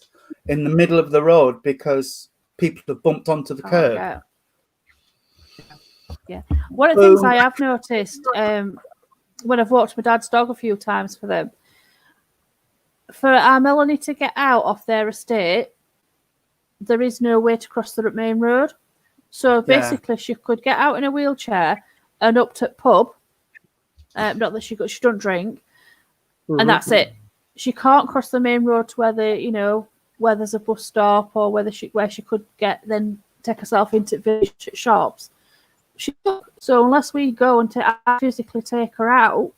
in the middle of the road because people have bumped onto the curb. One of the things I have noticed when I've walked my dad's dog a few times for them, for our Melanie to get out off their estate, there is no way to cross the main road. So basically, she could get out in a wheelchair and up to pub. Not that she don't drink, and that's it. She can't cross the main road to where there's a bus stop or where she could then take herself into village shops. So unless we go and physically take her out,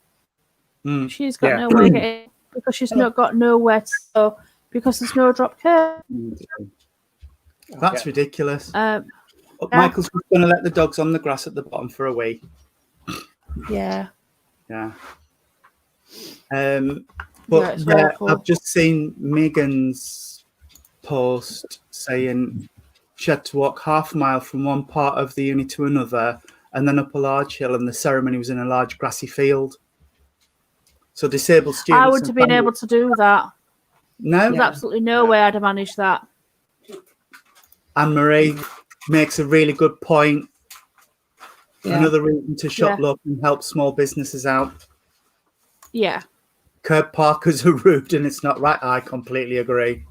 she's got nowhere to get in because she's not got nowhere to go because there's no drop curb. That's ridiculous. Michael's just going to let the dogs on the grass at the bottom for a wee. Yeah. I've just seen Megan's post saying she had to walk half a mile from one part of the uni to another and then up a large hill, and the ceremony was in a large grassy field. So disabled students... I wouldn't have been able to do that. No? There's absolutely no way I'd have managed that. Anne-Marie makes a really good point. Another reason to shop local and help small businesses out. Yeah. Curb parkers are rude and it's not right. I completely agree.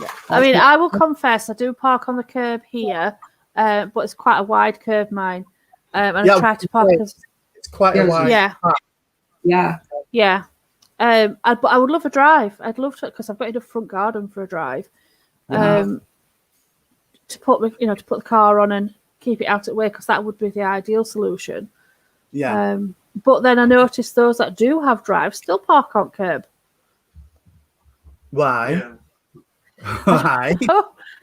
Yeah. I mean, I will confess, I do park on the curb here, but it's quite a wide curb, mine. And I try to park it's quite a wide park. Yeah. But I would love a drive. I'd love to, because I've got enough front garden for a drive. To put the car on and keep it out of the way, because that would be the ideal solution. Yeah. But then I noticed those that do have drives still park on curb. Why? Why?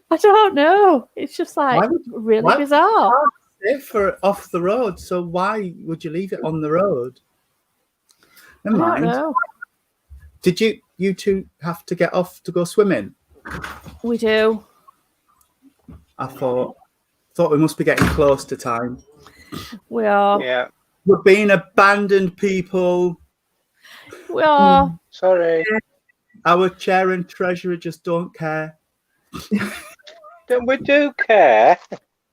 I don't know. It's just like really bizarre. For off the road, so why would you leave it on the road? Never mind. I don't know. Did you two have to get off to go swimming? We do. I thought we must be getting close to time. We are. Yeah. We're being abandoned, people. We are. Sorry. Our chair and treasurer just don't care. Don't we do care?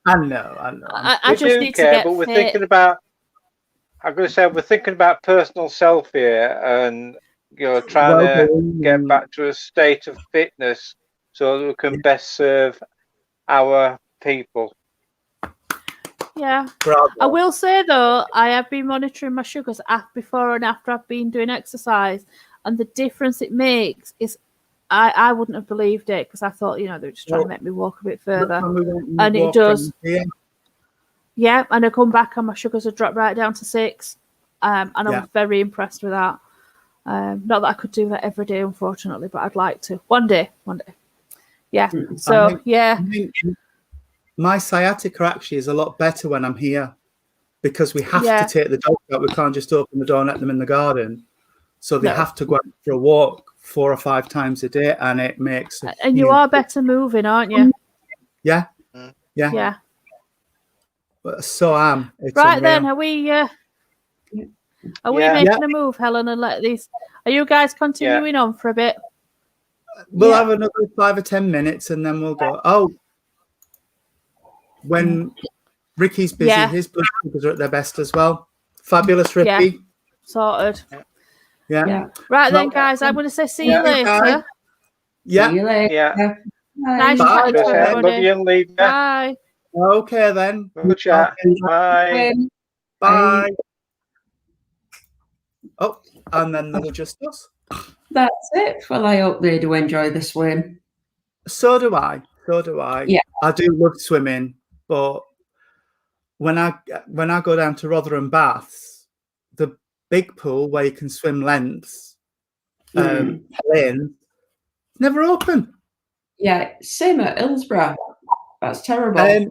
I know. I just need to get but we're fit. thinking about. I'm going to say we're thinking about personal self here, and trying to get back to a state of fitness so that we can best serve our people. Yeah. Bravo. I will say though, I have been monitoring my sugars before and after I've been doing exercise, and the difference it makes is I wouldn't have believed it, because I thought they were just trying to make me walk a bit further, and it does. Yeah, and I come back and my sugars have dropped right down to 6, and I'm very impressed with that. Not that I could do that every day, unfortunately, but I'd like to one day. Yeah. So my sciatica actually is a lot better when I'm here because we have to take the dog out. We can't just open the door and let them in the garden. So they have to go out for a walk 4 or 5 times a day, and it makes you are better moving, aren't you? Yeah. So am. It's right unreal. then, are we making a move, Helen, and let these? Are you guys continuing on for a bit? We'll have another 5 or 10 minutes, and then we'll go. Oh, when Ricky's busy, his blood sugars are at their best as well. Fabulous, Ricky. Sorted. Yeah. Right then, guys. I'm going to say see you later. See you later. Yeah. Nice Bye. chatting to everybody. Love you and leave you. Bye. Okay then. Good chat. Bye. Bye. Oh, and then there were just us. That's it. Well, I hope they do enjoy the swim. So do I. Yeah. I do love swimming, but when I go down to Rotherham Baths, the big pool where you can swim lengths, lanes, never open. Yeah, same at Hillsborough. That's terrible.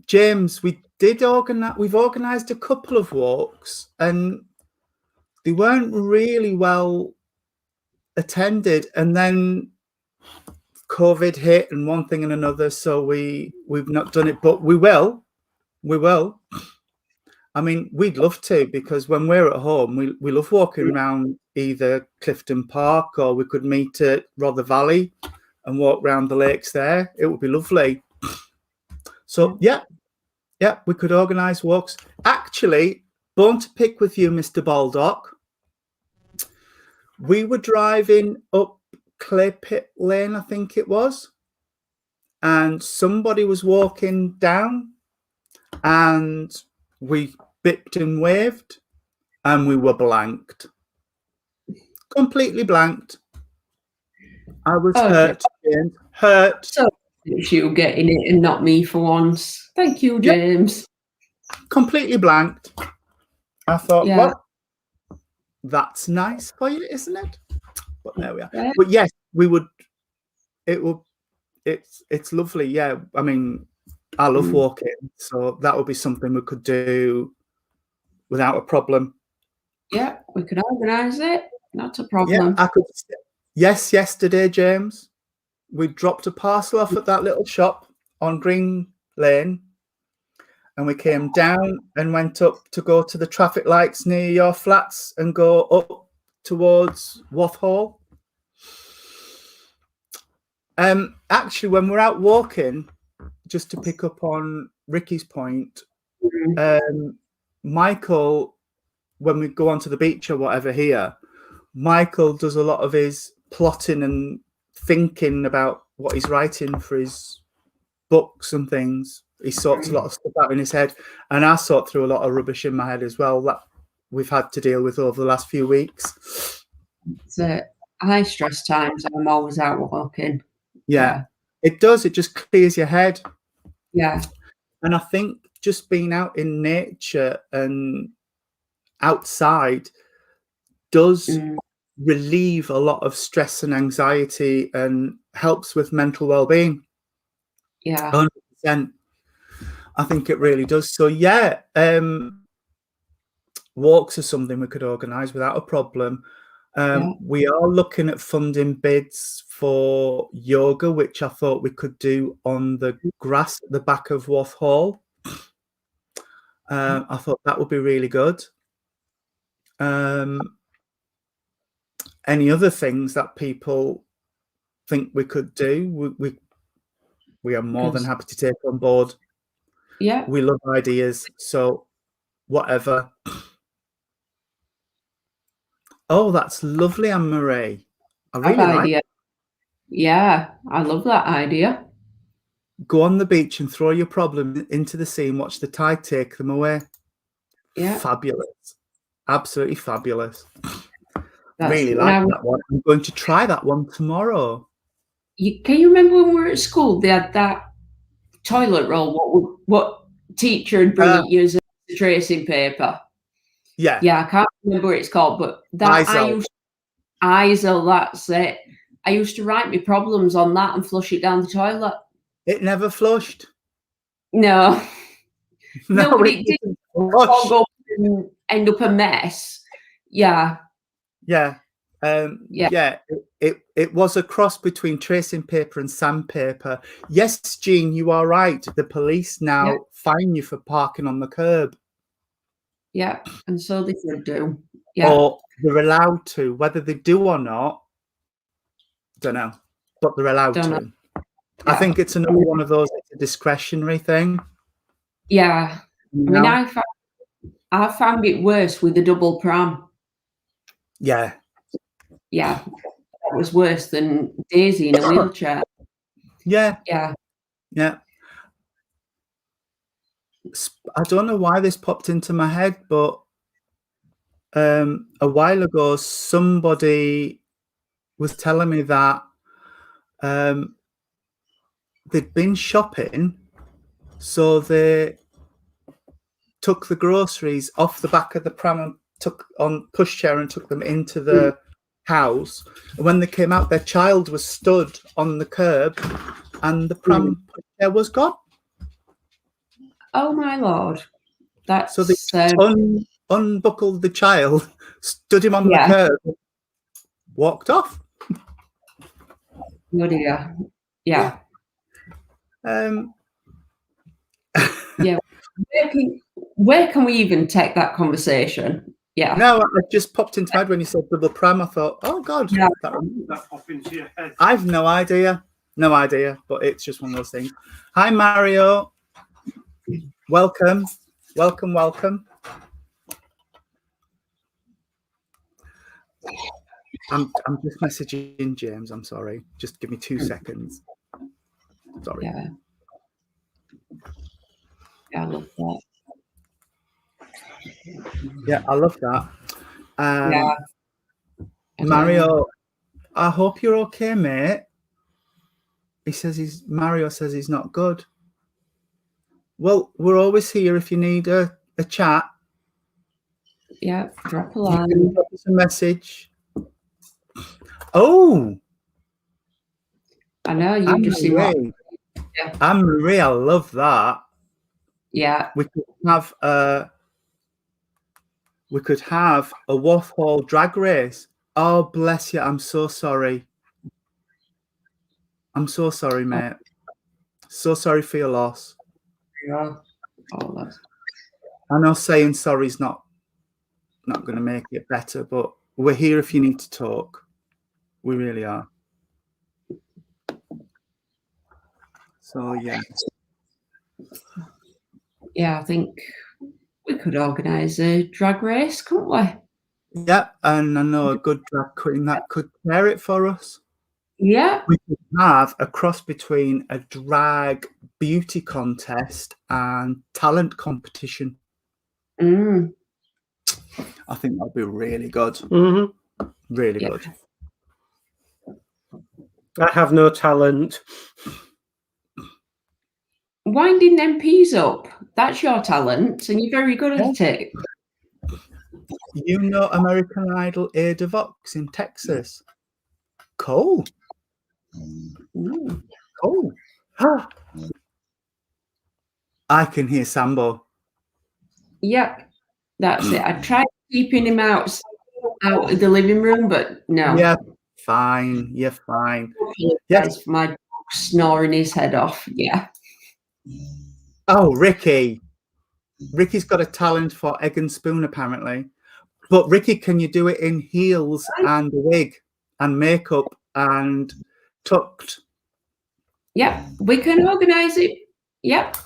James, we've organised a couple of walks, and they weren't really well attended, and then COVID hit and one thing and another, so we've not done it, but we will. I mean, we'd love to, because when we're at home, we love walking around either Clifton Park, or we could meet at Rother Valley and walk around the lakes there. It would be lovely. So yeah, we could organise walks. Actually, bone to pick with you, Mr. Baldock. We were driving up Clay Pit Lane, I think it was, and somebody was walking down, and we bipped and waved, and we were blanked, completely blanked. I was hurt. So it's you getting it and not me for once. Thank you, James. Completely blanked. I thought, well, that's nice for you, isn't it? But there we are. Yeah. But yes, we would. It's lovely. Yeah, I mean, I love walking, so that would be something we could do without a problem. Yeah, we could organise it. Not a problem. Yeah, I could. Yes, yesterday, James, we dropped a parcel off at that little shop on Green Lane, and we came down and went up to go to the traffic lights near your flats and go up towards Wath Hall. Actually, when we're out walking, just to pick up on Ricky's point, Michael, when we go onto the beach or whatever here, Michael does a lot of his plotting and thinking about what he's writing for his books and things. He sorts a lot of stuff out in his head, and I sort through a lot of rubbish in my head as well that we've had to deal with over the last few weeks. It's high stress times. I'm always out walking. Yeah, it does. It just clears your head. Yeah. And I think just being out in nature and outside does relieve a lot of stress and anxiety and helps with mental well-being. Yeah. 100%. I think it really does. So yeah, walks are something we could organise without a problem. We are looking at funding bids for yoga, which I thought we could do on the grass at the back of Wath Hall. I thought that would be really good. Any other things that people think we could do, we are more than happy to take on board. Yeah. We love ideas, so whatever. Oh, that's lovely, Anne-Marie. I really like it. Yeah, I love that idea. Go on the beach and throw your problem into the sea and watch the tide take them away. Yeah. Fabulous. Absolutely fabulous. Really like that one. I'm going to try that one tomorrow. Can you remember when we were at school, they had that toilet roll, what teacher would bring you as a tracing paper? Yeah. Yeah, I can't remember what it's called, but that ISO, that's it. I used to write my problems on that and flush it down the toilet. It never flushed. No. No, but it it did wasn't all flush. go and end up a mess. Yeah. Yeah. Yeah. Yeah, it was a cross between tracing paper and sandpaper. Yes, Jean, you are right. The police now fine you for parking on the curb. Yeah, and so they should do. Yeah. Or they're allowed to. Whether they do or not, don't know. But they're allowed Don't to. know. I Yeah. think it's another one of those, it's a discretionary thing. Yeah. You I mean, know? I found it worse with the double pram. Yeah. Yeah. That was worse than Daisy in a wheelchair. Yeah. Yeah. Yeah. I don't know why this popped into my head, but a while ago, somebody was telling me that they'd been shopping, so they took the groceries off the back of the pram and took on pushchair and took them into the house. And when they came out, their child was stood on the curb and the pram pushchair was gone. Oh my Lord. That's So they unbuckled the child, stood him on the curb, walked off. Oh dear. Yeah. Yeah. Where can we even take that conversation? Yeah. No, it just popped into my head when you said double pram. I thought, oh God, That popped into your head. I've no idea. No idea, but it's just one of those things. Hi, Mario. Welcome. Welcome, welcome. I'm just messaging James. I'm sorry. Just give me 2 seconds. Sorry. Yeah. I love that. Yeah, I love that. Yeah. Mario, I hope you're okay, mate. He says Mario says he's not good. Well, we're always here if you need a chat. Yeah, drop a line. You can drop us a message. Oh, I know you just seem like Anne-Marie, I love that. Yeah. We could have a Warthall drag race. Oh, bless you. I'm so sorry. I'm so sorry, mate. So sorry for your loss. Yeah. Oh, that's... I know saying sorry's not going to make it better, but we're here if you need to talk. We really are. So, yeah. Yeah, I think we could organise a drag race, couldn't we? Yeah, and I know a good drag queen that could pair it for us. Yeah. We could have a cross between a drag beauty contest and talent competition. Mm. I think that'd be really good. Mm-hmm. Really good. I have no talent. Winding MPs up. That's your talent, and you're very good at it. You know American Idol Ada Vox in Texas? Cool. Cool. I can hear Sambo. Yep, that's it. I tried keeping him out of the living room, but no. Yeah, fine. You're fine. Yes, my dog snoring his head off. Yeah. Oh, Ricky. Ricky's got a talent for egg and spoon, apparently. But Ricky, can you do it in heels and a wig and makeup and tucked? Yeah, we can organise it. Yep.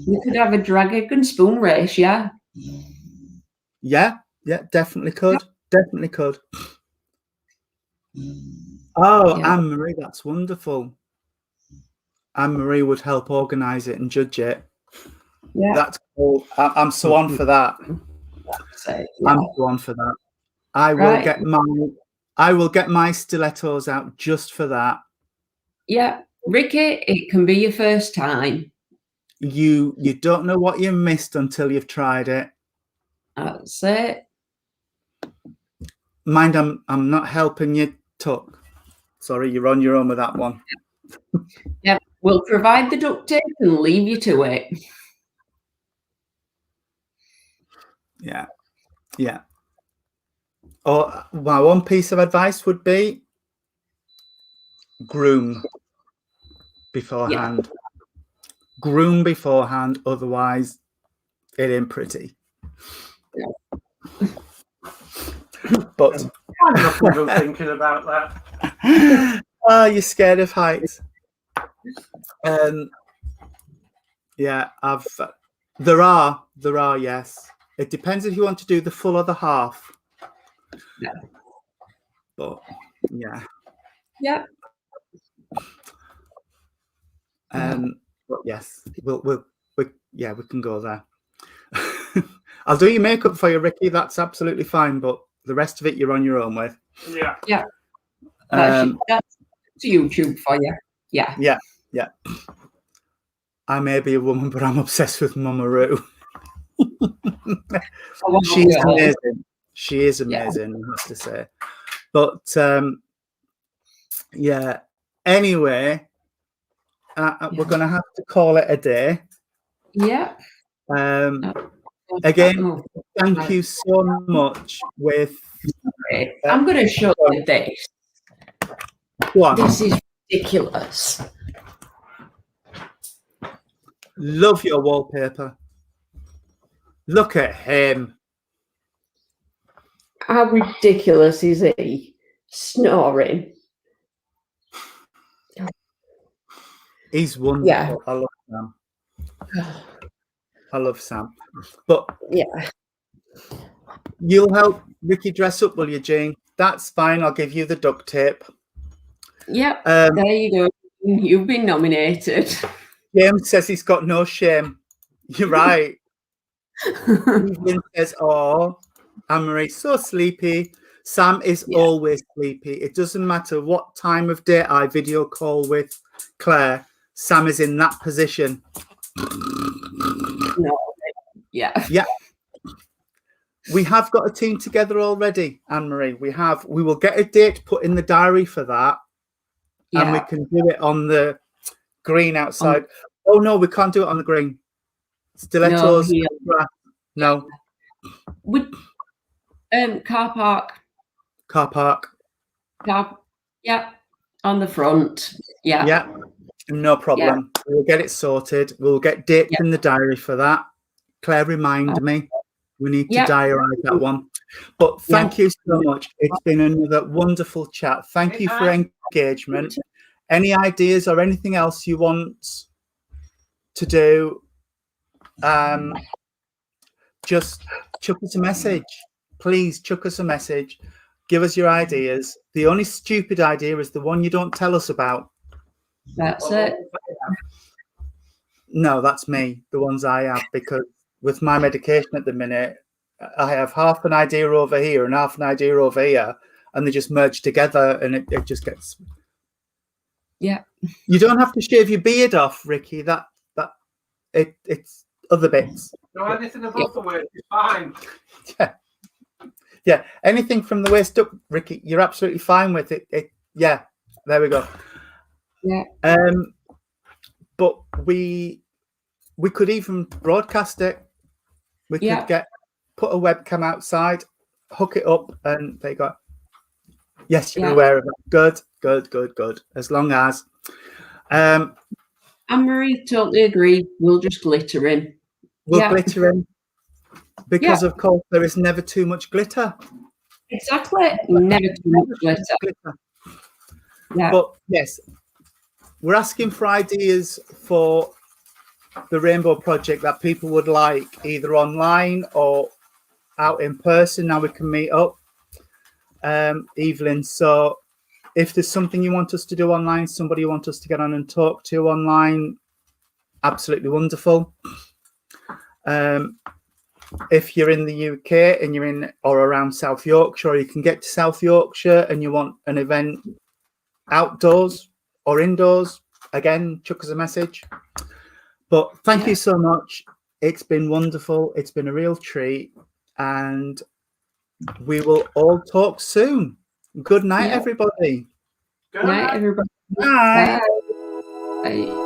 We could have a drag egg and spoon race, yeah. Yeah, definitely could. Definitely could. Oh, yeah. Anne-Marie, that's wonderful. Anne-Marie would help organise it and judge it. Yeah. That's cool. I'm so on for that. I'm so on for that. I will get my stilettos out just for that. Yeah. Ricky, it can be your first time. You don't know what you missed until you've tried it. That's it. Mind, I'm not helping you tuck. Sorry, you're on your own with that one. Yeah, We'll provide the duct tape and leave you to it. Yeah. Yeah. Or my one piece of advice would be groom beforehand. Groom beforehand, otherwise it ain't pretty. But I'm not even thinking about that. Oh, you're scared of heights. Yeah, there are, yes. It depends if you want to do the full or the half. Yeah. But yeah. Yeah. But yes, we can go there. I'll do your makeup for you, Ricky. That's absolutely fine. But the rest of it, you're on your own with. Yeah. Yeah. That's YouTube for you. Yeah. Yeah. Yeah. I may be a woman, but I'm obsessed with Mama Roo. She's amazing. She is amazing, I have to say. But yeah. Anyway, we're going to have to call it a day. Yeah. Again, thank you so much. I'm going to show you this. What? This is ridiculous. Love your wallpaper. Look at him. How ridiculous is he? Snoring. He's wonderful. Yeah. I love Sam. I love Sam. But yeah, you'll help Ricky dress up, will you, Jane? That's fine. I'll give you the duct tape. Yep. There you go. You've been nominated. James says he's got no shame. You're right. Evelyn says, "Oh, Anne-Marie's so sleepy." Sam is always sleepy. It doesn't matter what time of day I video call with Claire. Sam is in that position. No. Yeah. Yeah. We have got a team together already, Anne-Marie. We will get a date put in the diary for that. Yeah. And we can do it on the green outside. Oh no, we can't do it on the green. Stilettos. No. Would car park. Car park. Yeah. On the front. Yeah. Yeah. No problem. Yeah. We'll get it sorted. We'll get dates in the diary for that. Claire, remind me. We need to diarise that one. But thank you so much. It's been another wonderful chat. Thank you for engagement. Any ideas or anything else you want to do, just chuck us a message. Please chuck us a message. Give us your ideas. The only stupid idea is the one you don't tell us about. That's it. No, that's me. The ones I have, because with my medication at the minute, I have half an idea over here and half an idea over here, and they just merge together, and it just gets. Yeah. You don't have to shave your beard off, Ricky. It's other bits. No, anything above the waist is fine. Yeah. Anything from the waist up, Ricky, you're absolutely fine with it. Yeah. There we go. Yeah. But we could even broadcast it. We could put a webcam outside, hook it up, and they go. Yes, you're aware of it. Good. As long as. Anne-Marie, totally agree. We'll just glitter him. We'll glitter him. Because, of course, there is never too much glitter. Exactly. Never too much glitter. Yeah. But, yes, we're asking for ideas for the Rainbow Project that people would like, either online or out in person. Now we can meet up. Evelyn, so if there's something you want us to do online, somebody you want us to get on and talk to online, absolutely wonderful. If you're in the UK and you're in or around South Yorkshire, or you can get to South Yorkshire and you want an event outdoors or indoors, again, chuck us a message. But thank you so much. It's been wonderful. It's been a real treat. And we will all talk soon. Good night, everybody. Good night, everybody. Bye. Bye.